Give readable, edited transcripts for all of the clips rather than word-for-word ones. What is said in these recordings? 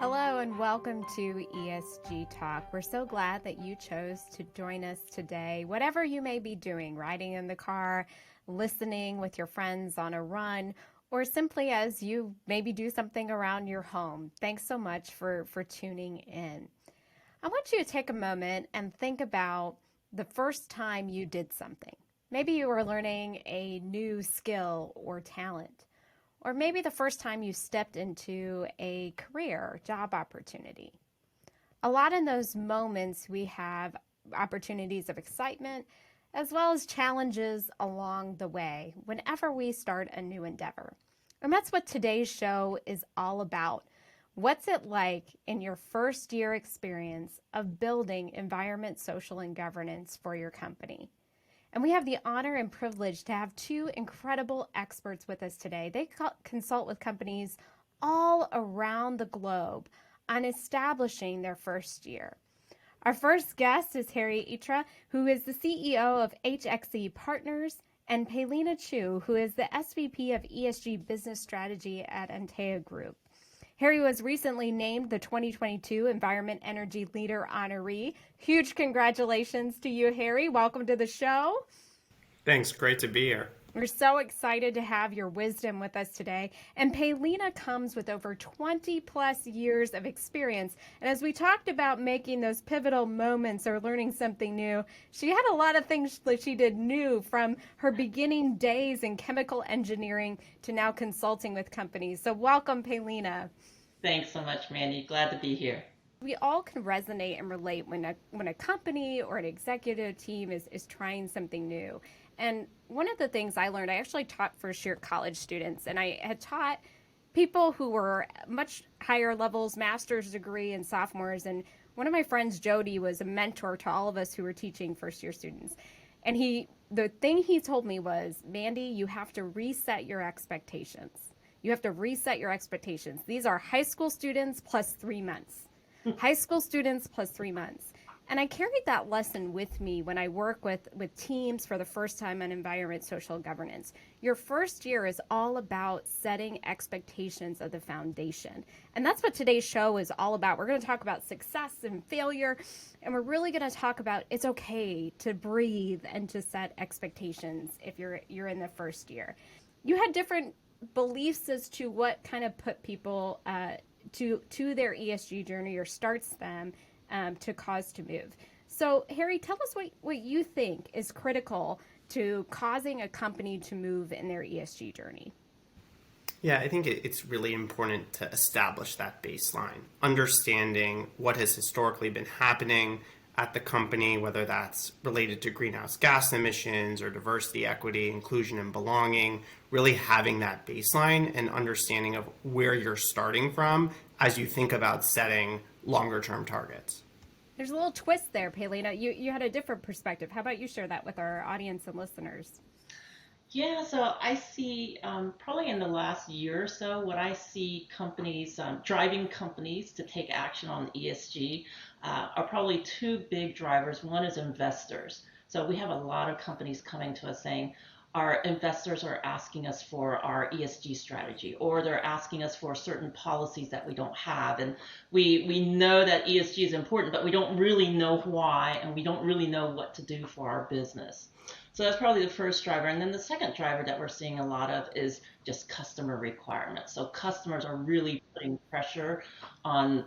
Hello and welcome to ESG Talk. We're so glad that you chose to join us today. Whatever you may be doing, riding in the car, listening with your friends on a run, or simply as you maybe do something around your home. Thanks so much for tuning in. I want you to take a moment and think about the first time you did something. Maybe you were learning a new skill or talent. Or maybe the first time you stepped into a career, job opportunity. A lot in those moments we have opportunities of excitement as well as challenges along the way whenever we start a new endeavor. And that's what today's show is all about. What's it like in your first year experience of building environment, social, and governance for your company? And we have the honor and privilege to have two incredible experts with us today. They consult with companies all around the globe on establishing their first year. Our first guest is Harry Etra, who is the CEO of HXE Partners, and Peylina Chu, who is the SVP of ESG Business Strategy at Antea Group. Harry was recently named the 2022 Environment Energy Leader honoree. Huge congratulations to you, Harry. Welcome to the show. Thanks. Great to be here. We're so excited to have your wisdom with us today. And Peylina comes with over 20 plus years of experience. And as we talked about making those pivotal moments or learning something new, she had a lot of things that she did new, from her beginning days in chemical engineering to now consulting with companies. So welcome, Peylina. Thanks so much, Mandi. Glad to be here. We all can resonate and relate when a company or an executive team is trying something new. And one of the things I learned, I actually taught first-year college students, and I had taught people who were much higher levels, master's degree and sophomores. And one of my friends, Jody, was a mentor to all of us who were teaching first-year students. And the thing he told me was, Mandi, you have to reset your expectations. You have to reset your expectations. These are high school students plus 3 months. High school students plus 3 months. And I carried that lesson with me when I work with teams for the first time on environment, social governance. Your first year is all about setting expectations of the foundation. And that's what today's show is all about. We're going to talk about success and failure, and we're really going to talk about it's okay to breathe and to set expectations if you're in the first year. You had different beliefs as to what kind of put people to their ESG journey or starts them to cause to move. So Harry, tell us what you think is critical to causing a company to move in their ESG journey. Yeah, I think it's really important to establish that baseline, understanding what has historically been happening at the company, whether that's related to greenhouse gas emissions or diversity, equity, inclusion, and belonging, really having that baseline and understanding of where you're starting from as you think about setting longer term targets. There's a little twist there, Peylina. You had a different perspective. How about you share that with our audience and listeners? Yeah, so I see probably in the last year or so, what I see companies, driving companies to take action on ESG are probably two big drivers. One is investors. So we have a lot of companies coming to us saying, our investors are asking us for our ESG strategy, or they're asking us for certain policies that we don't have. And we know that ESG is important, but we don't really know why, and we don't really know what to do for our business. So that's probably the first driver. And then the second driver that we're seeing a lot of is just customer requirements. So customers are really putting pressure on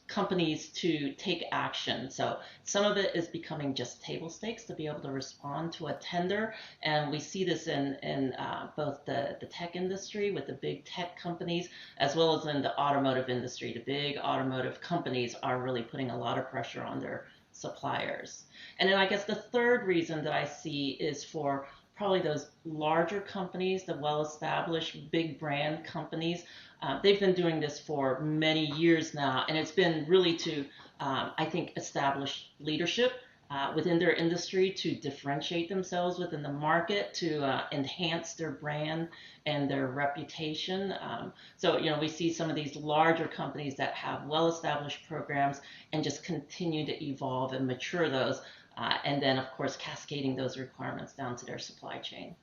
companies to take action. So some of it is becoming just table stakes to be able to respond to a tender. And we see this in both the tech industry with the big tech companies, as well as in the automotive industry. The big automotive companies are really putting a lot of pressure on their suppliers. And then I guess the third reason that I see is for probably those larger companies, the well-established big brand companies. They've been doing this for many years now, and it's been really to, I think, establish leadership within their industry, to differentiate themselves within the market, to enhance their brand and their reputation. So, we see some of these larger companies that have well-established programs and just continue to evolve and mature those. And then, of course, cascading those requirements down to their supply chain.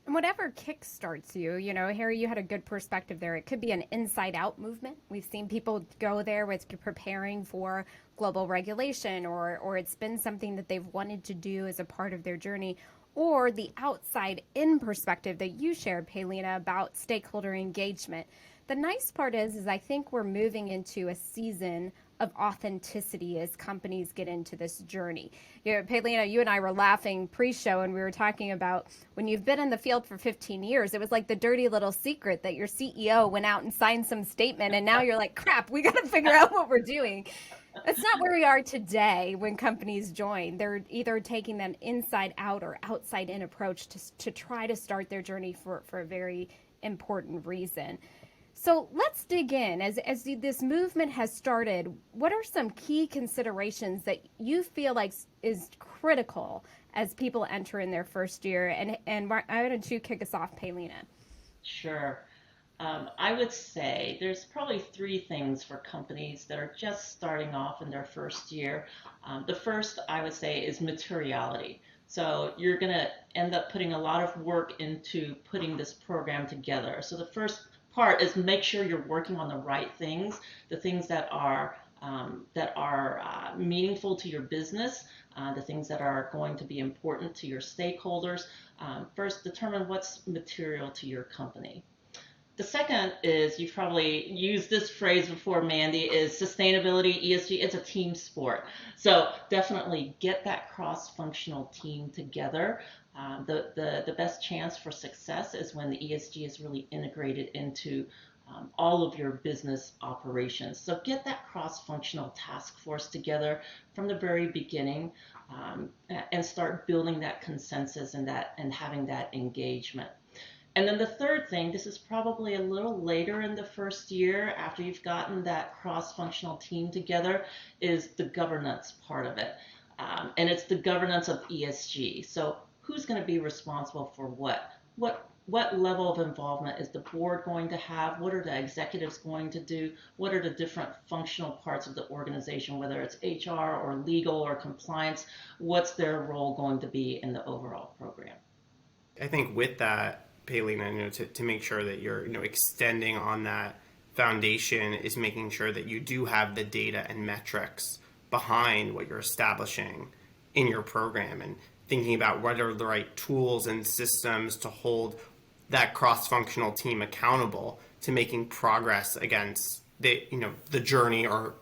And whatever kickstarts you, Harry, you had a good perspective there. It could be an inside out movement. We've seen people go there with preparing for global regulation, or it's been something that they've wanted to do as a part of their journey, or the outside in perspective that you shared, Peylina, about stakeholder engagement. The nice part is I think we're moving into a season of authenticity as companies get into this journey. Peylina, you and I were laughing pre-show, and we were talking about when you've been in the field for 15 years, it was like the dirty little secret that your CEO went out and signed some statement, and now you're like, crap, we got to figure out what we're doing. That's not where we are today when companies join. They're either taking an inside out or outside in approach to try to start their journey for a very important reason. So let's dig in. As this movement has started, what are some key considerations that you feel like is critical as people enter in their first year? And why don't you kick us off, Peylina? Sure. I would say there's probably three things for companies that are just starting off in their first year. The first, I would say, is materiality. So you're going to end up putting a lot of work into putting this program together. So the first part is make sure you're working on the right things, the things that are meaningful to your business, the things that are going to be important to your stakeholders. First, determine what's material to your company. The second is, you've probably used this phrase before, Mandi, is sustainability, ESG. It's a team sport. So definitely get that cross-functional team together. The best chance for success is when the ESG is really integrated into all of your business operations. So get that cross-functional task force together from the very beginning, and start building that consensus and having that engagement. And then the third thing, this is probably a little later in the first year after you've gotten that cross-functional team together, is the governance part of it. And it's the governance of ESG. So who's going to be responsible for what? What level of involvement is the board going to have? What are the executives going to do? What are the different functional parts of the organization, whether it's HR or legal or compliance? What's their role going to be in the overall program? I think with that, Peylina, to make sure that you're extending on that foundation is making sure that you do have the data and metrics behind what you're establishing in your program, and thinking about what are the right tools and systems to hold that cross-functional team accountable to making progress against the journey or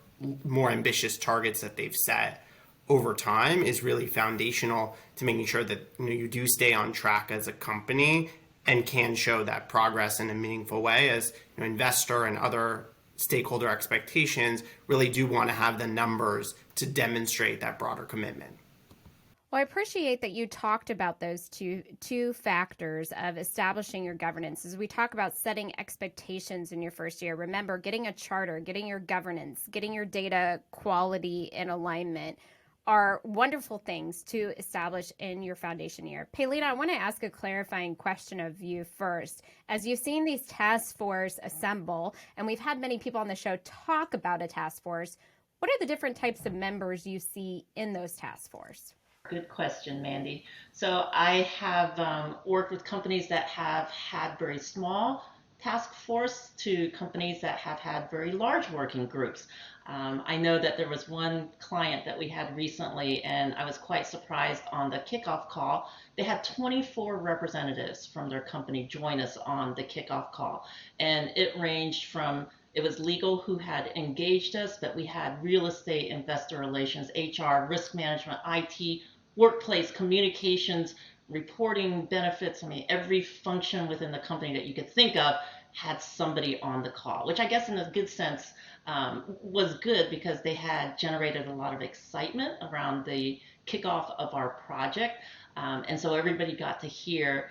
more ambitious targets that they've set over time is really foundational to making sure that you do stay on track as a company and can show that progress in a meaningful way, as investor and other stakeholder expectations really do want to have the numbers to demonstrate that broader commitment. Well, I appreciate that you talked about those two factors of establishing your governance. As we talk about setting expectations in your first year, remember, getting a charter, getting your governance, getting your data quality in alignment are wonderful things to establish in your foundation year. Peylina, I want to ask a clarifying question of you first. As you've seen these task force assemble, and we've had many people on the show talk about a task force, what are the different types of members you see in those task force? Good question, Mandi. So I have worked with companies that have had very small task force to companies that have had very large working groups. I know that there was one client that we had recently, and I was quite surprised on the kickoff call. They had 24 representatives from their company join us on the kickoff call. And it ranged from, it was legal who had engaged us, but we had real estate, investor relations, HR, risk management, IT, workplace communications, reporting, benefits. I mean, every function within the company that you could think of had somebody on the call, which I guess in a good sense was good, because they had generated a lot of excitement around the kickoff of our project. And so everybody got to hear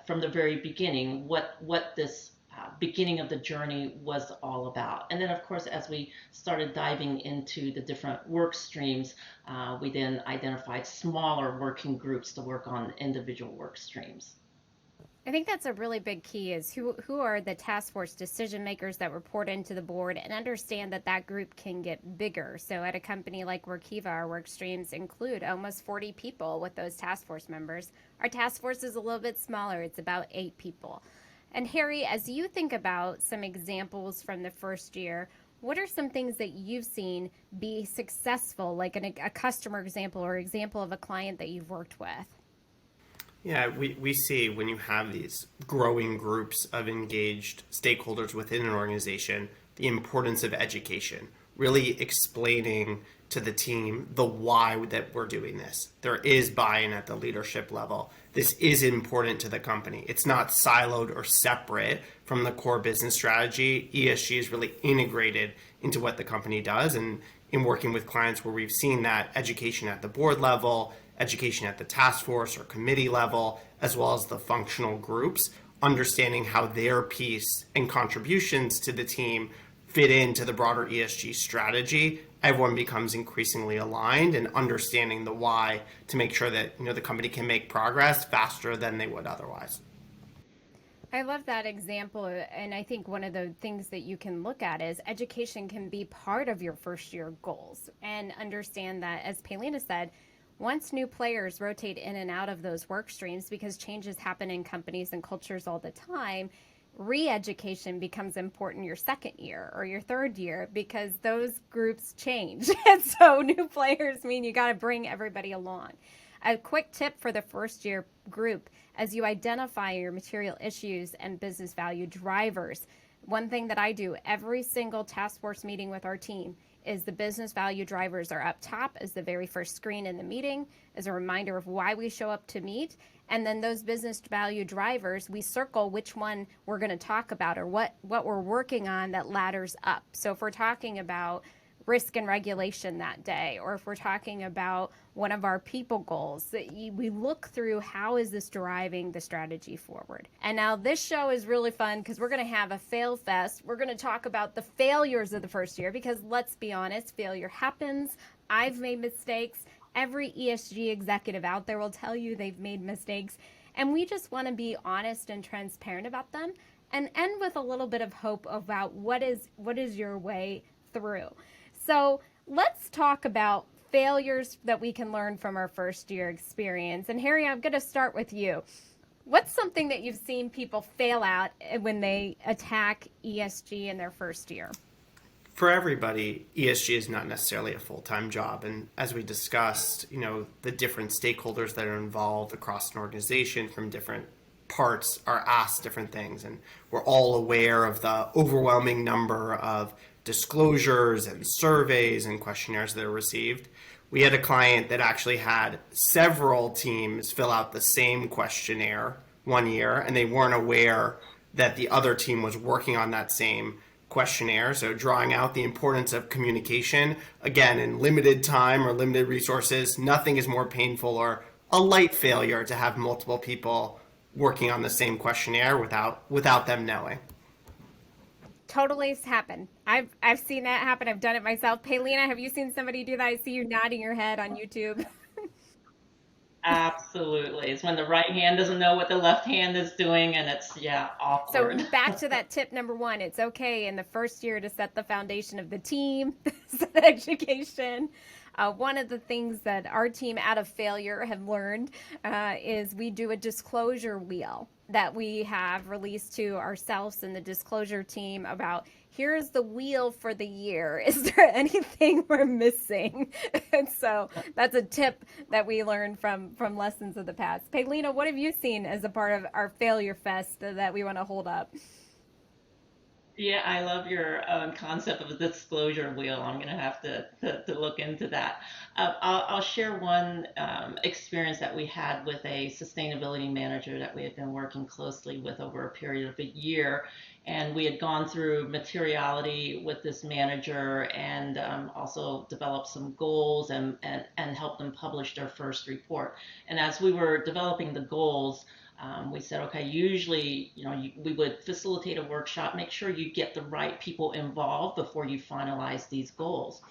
from the very beginning what this beginning of the journey was all about. And then, of course, as we started diving into the different work streams, we then identified smaller working groups to work on individual work streams. I think that's a really big key is who are the task force decision makers that report into the board and understand that that group can get bigger. So at a company like Workiva, our work streams include almost 40 people with those task force members. Our task force is a little bit smaller. It's about 8 people. And Harry, as you think about some examples from the first year, what are some things that you've seen be successful, like a customer example or example of a client that you've worked with? Yeah, we see when you have these growing groups of engaged stakeholders within an organization, the importance of education, really explaining to the team the why that we're doing this. There is buy-in at the leadership level. This is important to the company. It's not siloed or separate from the core business strategy. ESG is really integrated into what the company does. And in working with clients where we've seen that education at the board level, education at the task force or committee level, as well as the functional groups, understanding how their piece and contributions to the team fit into the broader ESG strategy, everyone becomes increasingly aligned and understanding the why to make sure that the company can make progress faster than they would otherwise. I love that example. And I think one of the things that you can look at is education can be part of your first year goals, and understand that, as Peylina said, once new players rotate in and out of those work streams, because changes happen in companies and cultures all the time, re-education becomes important your second year or your third year, because those groups change. And so new players mean you got to bring everybody along. A quick tip for the first year group: as you identify your material issues and business value drivers, one thing that I do every single task force meeting with our team is the business value drivers are up top as the very first screen in the meeting, as a reminder of why we show up to meet. And then those business value drivers, we circle which one we're going to talk about, or what we're working on that ladders up. So if we're talking about risk and regulation that day, or if we're talking about one of our people goals, we look through how is this driving the strategy forward. And now this show is really fun because we're going to have a fail fest. We're going to talk about the failures of the first year, because let's be honest, failure happens. I've made mistakes. Every ESG executive out there will tell you they've made mistakes. And we just want to be honest and transparent about them, and end with a little bit of hope about what is your way through. So let's talk about failures that we can learn from our first year experience. And Harry, I'm going to start with you. What's something that you've seen people fail at when they attack ESG in their first year? For everybody, ESG is not necessarily a full-time job. And as we discussed, the different stakeholders that are involved across an organization from different parts are asked different things. And we're all aware of the overwhelming number of disclosures and surveys and questionnaires that are received. We had a client that actually had several teams fill out the same questionnaire one year, and they weren't aware that the other team was working on that same questionnaire. So drawing out the importance of communication, again, in limited time or limited resources, nothing is more painful or a light failure to have multiple people working on the same questionnaire without them knowing. Totally has happened. I've seen that happen. I've done it myself. Peylina, have you seen somebody do that? I see you nodding your head on YouTube. Absolutely. It's when the right hand doesn't know what the left hand is doing, and it's, awkward. So back to that tip number one, it's okay in the first year to set the foundation of the team, set education. One of the things that our team out of failure have learned is we do a disclosure wheel that we have released to ourselves and the disclosure team about, here's the wheel for the year. Is there anything we're missing? And so that's a tip that we learned from lessons of the past. Peylina, what have you seen as a part of our failure fest that we want to hold up? Yeah, I love your concept of a disclosure wheel. I'm going to have to look into that. I'll share one experience that we had with a sustainability manager that we had been working closely with over a period of a year. And we had gone through materiality with this manager, and also developed some goals and helped them publish their first report. And as we were developing the goals, we said, okay, usually, we would facilitate a workshop, make sure you get the right people involved before you finalize these goals.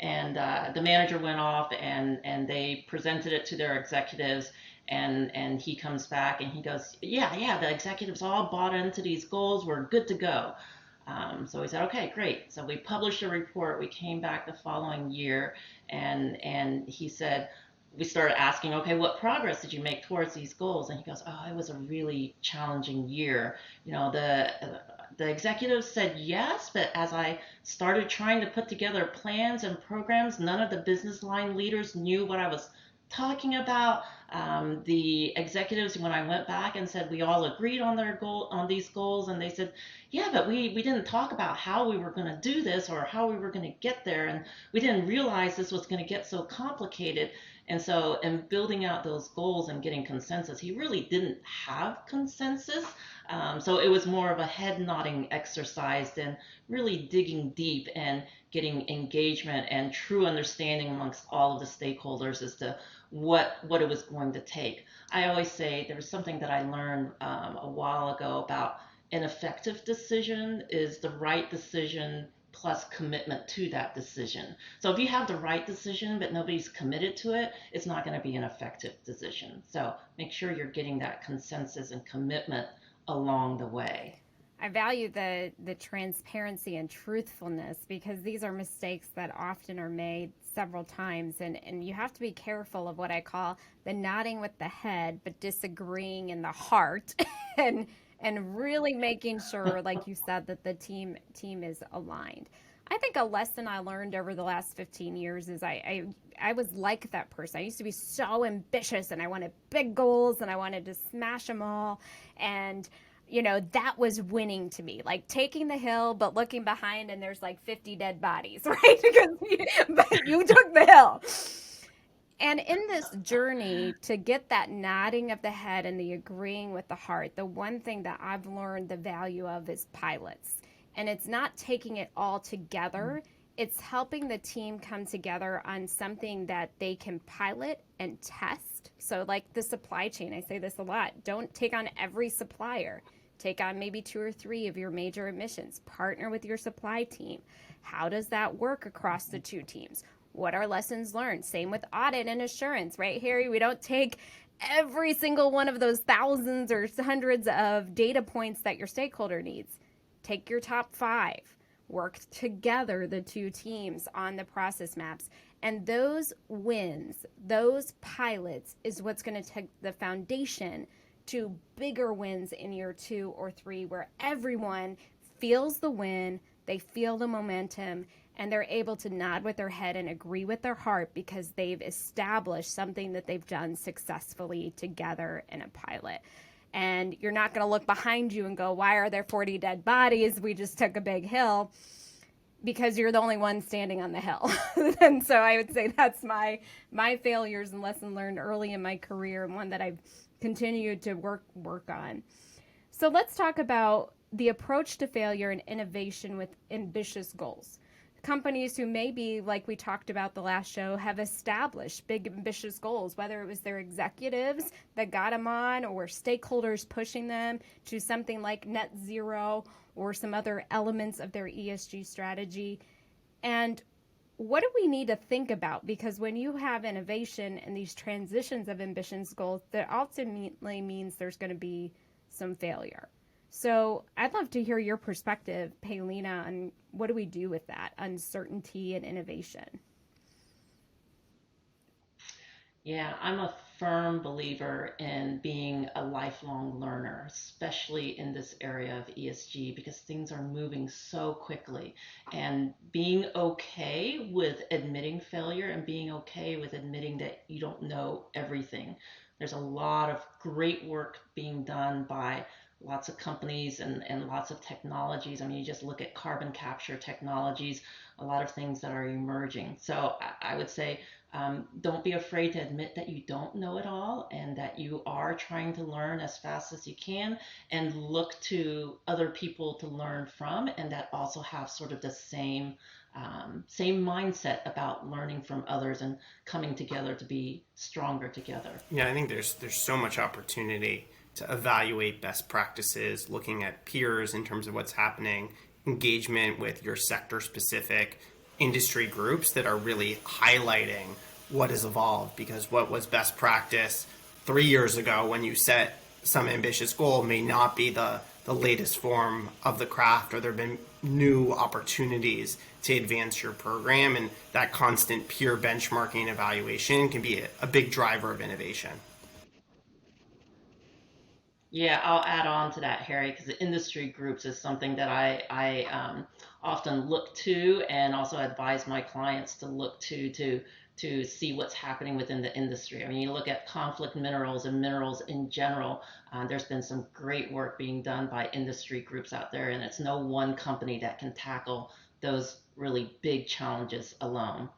And the manager went off and they presented it to their executives. And he comes back and he goes, yeah, the executives all bought into these goals. We're good to go. So we said, okay, great. So we published a report. We came back the following year, and he said, we started asking, okay, what progress did you make towards these goals? And he goes, oh, it was a really challenging year. The executives said yes, but as I started trying to put together plans and programs, none of the business line leaders knew what I was talking about. The executives, when I went back and said we all agreed on these goals, and they said, yeah, but we didn't talk about how we were going to do this or how we were going to get there, and we didn't realize this was going to get so complicated. And so in building out those goals and getting consensus, he really didn't have consensus. So it was more of a head nodding exercise than really digging deep and getting engagement and true understanding amongst all of the stakeholders as to what it was going to take. I always say there was something that I learned a while ago about an effective decision is the right decision plus commitment to that decision. So if you have the right decision but nobody's committed to it, it's not going to be an effective decision. So make sure you're getting that consensus and commitment along the way. I value the transparency and truthfulness, because these are mistakes that often are made several times, and you have to be careful of what I call the nodding with the head but disagreeing in the heart and really making sure, like you said, that the team is aligned. I think a lesson I learned over the last 15 years is I was like that person. I used to be so ambitious, and I wanted big goals, and I wanted to smash them all. And that was winning to me, like taking the hill, but looking behind and there's like 50 dead bodies, right? But you took the hill. And in this journey to get that nodding of the head and the agreeing with the heart, the one thing that I've learned the value of is pilots. And it's not taking it all together. It's helping the team come together on something that they can pilot and test. So like the supply chain, I say this a lot, don't take on every supplier. Take on maybe 2 or 3 of your major emissions. Partner with your supply team. How does that work across the 2 teams? What are lessons learned? Same with audit and assurance, right, Harry? We don't take every single one of those thousands or hundreds of data points that your stakeholder needs. Take your top 5. Work together, the 2 teams, on the process maps. And those wins, those pilots, is what's going to take the foundation to bigger wins in year 2 or 3, where everyone feels the win, they feel the momentum, and they're able to nod with their head and agree with their heart because they've established something that they've done successfully together in a pilot. And you're not going to look behind you and go, why are there 40 dead bodies? We just took a big hill. Because you're the only one standing on the hill. And so I would say that's my failures and lesson learned early in my career, and one that I've continued to work on. So let's talk about the approach to failure and innovation with ambitious goals. Companies who maybe, like we talked about the last show, have established big ambitious goals, whether it was their executives that got them on or stakeholders pushing them to something like net zero or some other elements of their ESG strategy. And what do we need to think about? Because when you have innovation and these transitions of ambitions goals, that ultimately means there's going to be some failure. So I'd love to hear your perspective, Peylina, on what do we do with that uncertainty and innovation? Yeah, I'm a firm believer in being a lifelong learner, especially in this area of ESG, because things are moving so quickly. And being okay with admitting failure and being okay with admitting that you don't know everything. There's a lot of great work being done by lots of companies and lots of technologies. I mean, you just look at carbon capture technologies, a lot of things that are emerging. So I would say, don't be afraid to admit that you don't know it all and that you are trying to learn as fast as you can, and look to other people to learn from, and that also have sort of the same mindset about learning from others and coming together to be stronger together. Yeah, I think there's so much opportunity to evaluate best practices, looking at peers in terms of what's happening, engagement with your sector-specific industry groups that are really highlighting what has evolved, because what was best practice 3 years ago when you set some ambitious goal may not be the latest form of the craft, or there have been new opportunities to advance your program, and that constant peer benchmarking and evaluation can be a big driver of innovation. Yeah, I'll add on to that, Harry, because the industry groups is something that I often look to, and also advise my clients to look to see what's happening within the industry. I mean, you look at conflict minerals and minerals in general. There's been some great work being done by industry groups out there, and it's no one company that can tackle those really big challenges alone.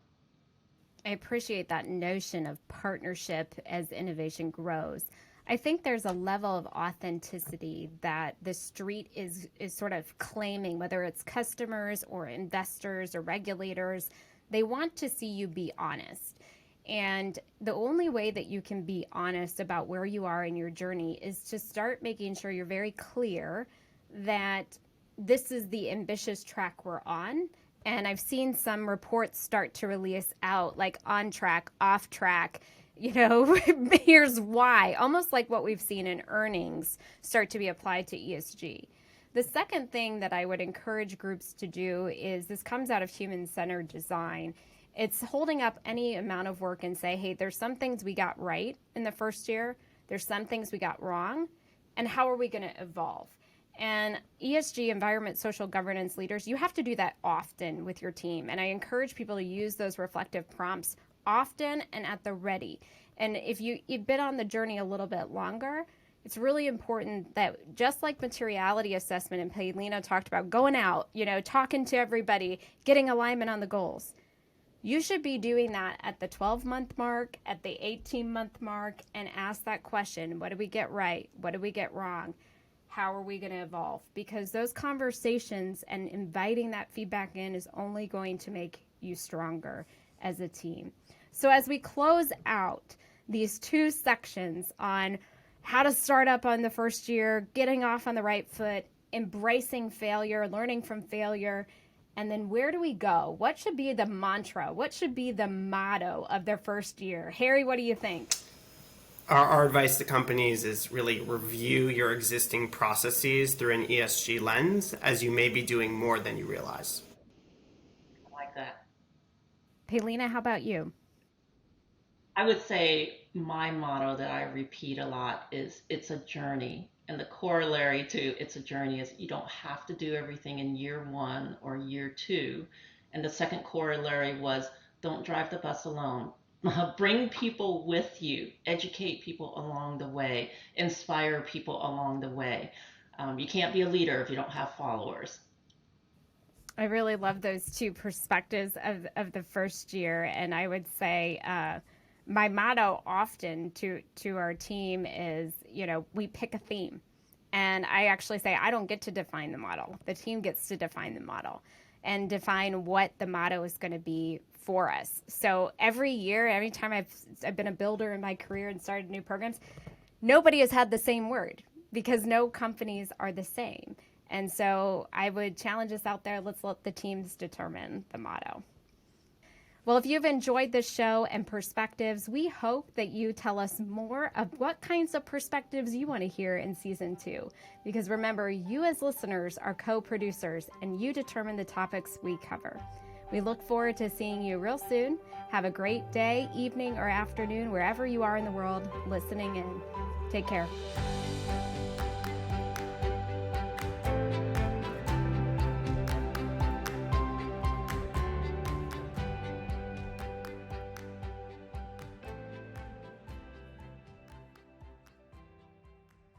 I appreciate that notion of partnership as innovation grows. I think there's a level of authenticity that the street is sort of claiming, whether it's customers or investors or regulators. They want to see you be honest. And the only way that you can be honest about where you are in your journey is to start making sure you're very clear that this is the ambitious track we're on. And I've seen some reports start to release out like on track, off track, here's why, almost like what we've seen in earnings start to be applied to ESG. The second thing that I would encourage groups to do is, this comes out of human-centered design. It's holding up any amount of work and say, hey, there's some things we got right in the first year, there's some things we got wrong, and how are we going to evolve? And ESG, environment, social governance leaders, you have to do that often with your team. And I encourage people to use those reflective prompts often and at the ready. And if you've been on the journey a little bit longer, it's really important that, just like materiality assessment, and Peylina talked about going out, talking to everybody, getting alignment on the goals. You should be doing that at the 12-month mark, at the 18-month mark, and ask that question: what did we get right? What did we get wrong? How are we going to evolve? Because those conversations and inviting that feedback in is only going to make you stronger as a team. So as we close out these two sections on how to start up on the first year, getting off on the right foot, embracing failure, learning from failure, and then where do we go? What should be the mantra? What should be the motto of their first year? Harry, what do you think? Our advice to companies is really review your existing processes through an ESG lens, as you may be doing more than you realize. I like that. Peylina, how about you? I would say my motto that I repeat a lot is, it's a journey. And the corollary to it's a journey is, you don't have to do everything in year one or year two. And the second corollary was, don't drive the bus alone. Bring people with you, educate people along the way, inspire people along the way. You can't be a leader if you don't have followers. I really love those two perspectives of the first year. And I would say my motto often to our team is, we pick a theme. And I actually say, I don't get to define the model. The team gets to define the model and define what the motto is going to be for us. So every year, every time I've been a builder in my career and started new programs, nobody has had the same word, because no companies are the same. And so I would challenge us out there, let's let the teams determine the motto. Well, if you've enjoyed this show and perspectives, we hope that you tell us more of what kinds of perspectives you want to hear in season 2. Because remember, you as listeners are co-producers, and you determine the topics we cover. We look forward to seeing you real soon. Have a great day, evening, or afternoon, wherever you are in the world listening in. Take care.